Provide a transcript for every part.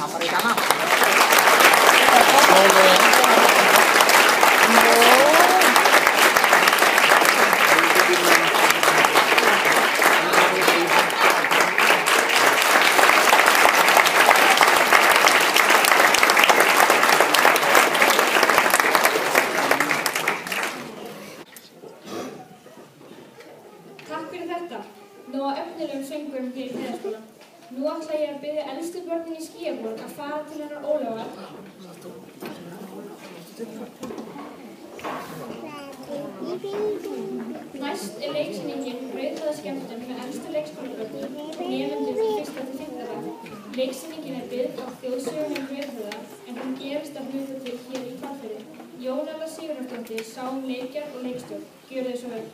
Apa di sana? Takk fyrir þetta. Nú á efnilegum söngum hér í Heiðaskóla. Nú ætla ég að biðja elstu börnin í Skýjaborg að fara til hennar Ólafar. Næst leiksýningin Brauðhöfðaskemmtun með elstu leikskólabörnum, nemendum í 1. til 5. bekk. Leiksýningin byggð á þjóðsögunni Brauðhöfða en hún gerist að hluta til hér í Hvalfirði. Jónella Sigurðardóttir sá leikgerð og leikstjórn. Gjörið svo vel.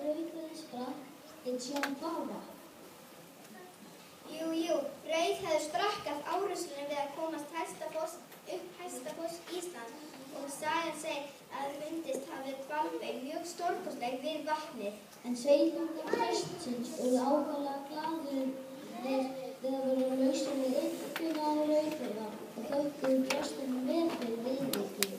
Rauðhöfði sprakk eins og bara. Jú, Rauðhöfði sprakk af árásinni við að komast upp Hæstafoss Íslands og sagan segir að fundist hafi hvalbein mjög stórkostleg við vatnið. En sveitungar prestsins urðu ákaflega glaðir við að vera lausir við yfirgefna á Rauðhöfða og þökkuðu prestinum vel fyrir viðvikið.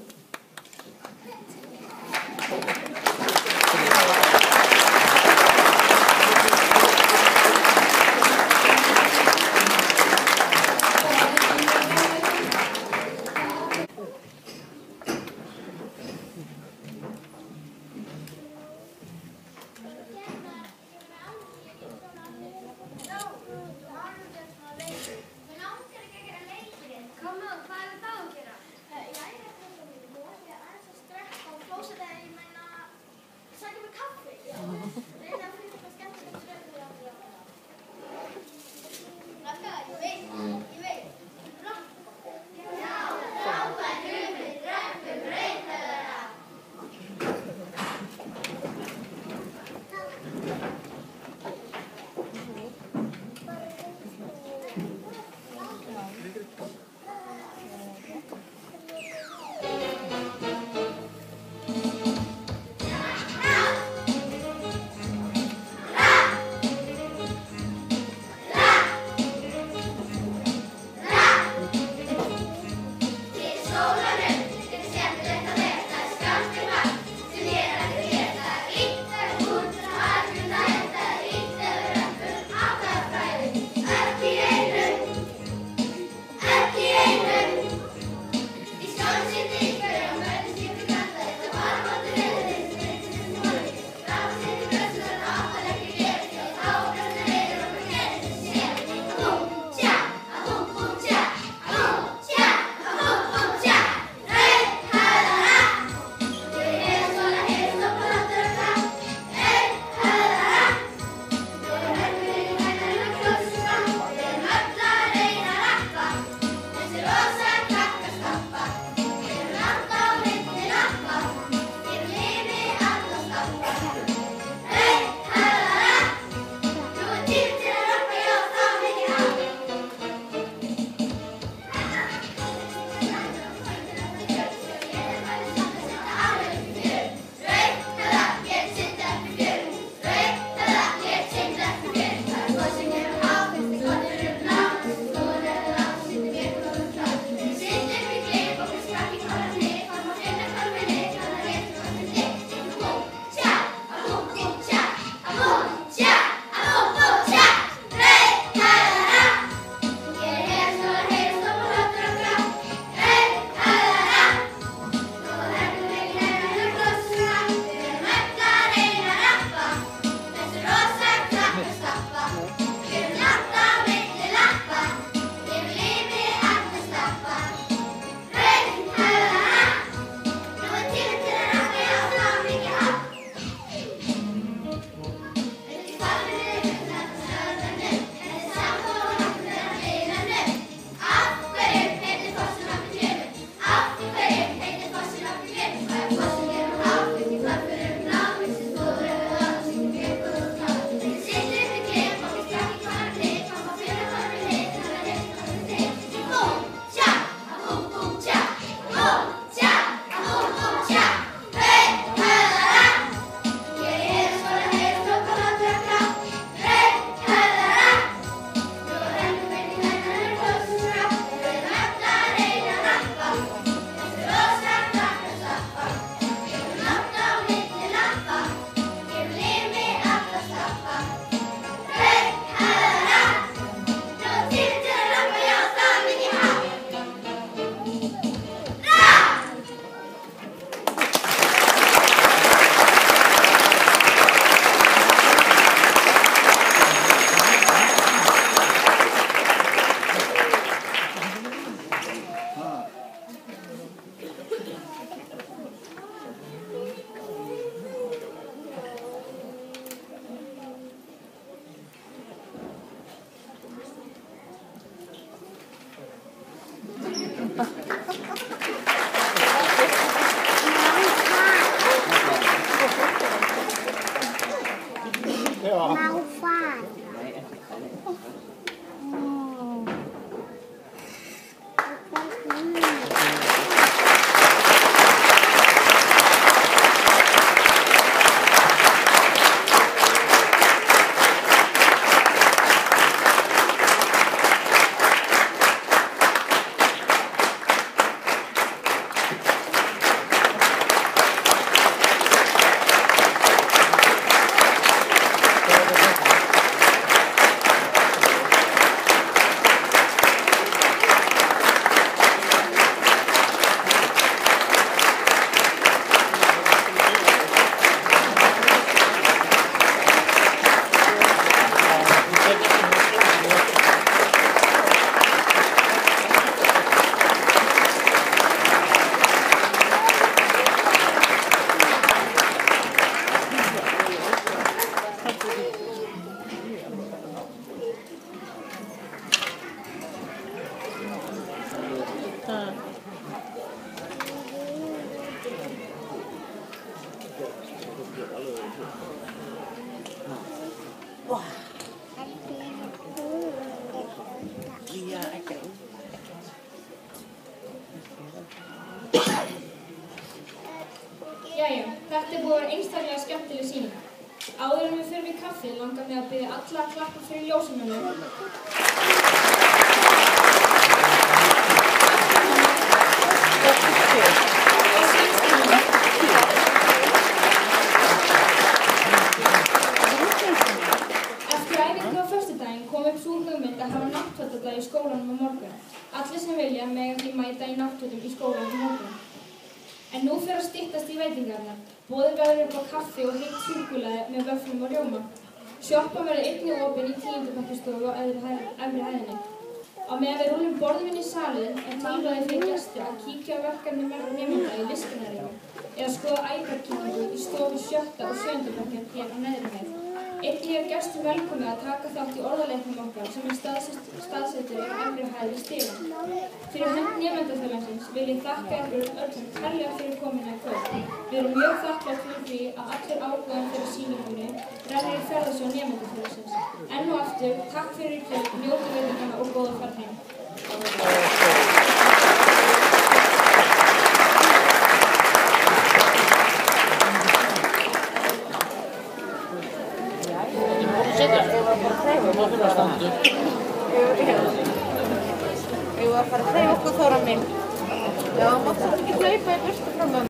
Má fara. Jæja, þetta er búið að vera einstaklega skemmtileg sýning. Áður en við förum í kaffi langar mig að biðja alla að klappa fyrir ljósumönnum. Eftir æfingu á föstudaginn kom upp sú hugmynd að hafa náttfatadag í skólanum á morgun. Allir sem vilja mega því mæta í náttfötum í skólanum á morgun. En nú fer að styttast í veitingarnar. Boðið verður upp á kaffi og heitt súkkulaði með vöfflum og rjóma. Sjoppan verður einnig opin í 10. bekkarstofu á efri hæðinni. Á meðan við rúllum borðum inn í salinn tilboðið fyrir gestir að kíkja á verkefni nemenda í listgreinarinni eða skoða iPad-kynningu í stofu 7. og 7. bekkjar hér á neðri hæð. Einnig er gestum velkomið að taka þátt í orðaleiknum okkar sem er staðsettur á efri hæð í stigann. Fyrir hönd nemendafélagsins vil ég þakka ykkur öllum kærlega fyrir komuna í kvöld. Við erum mjög þakklátt fyrir því að allir áhugaðir fyrir sýningunni rennir í ferðasjóð nemendafélagsins. Enn og aftur, takk fyrir í kvöld, njótu veitingana og góða ferð heim. Ég var að fara að hreyfa okkur Þóra mín. Já, máttu ekki hlaupa í burtu frá mömmu.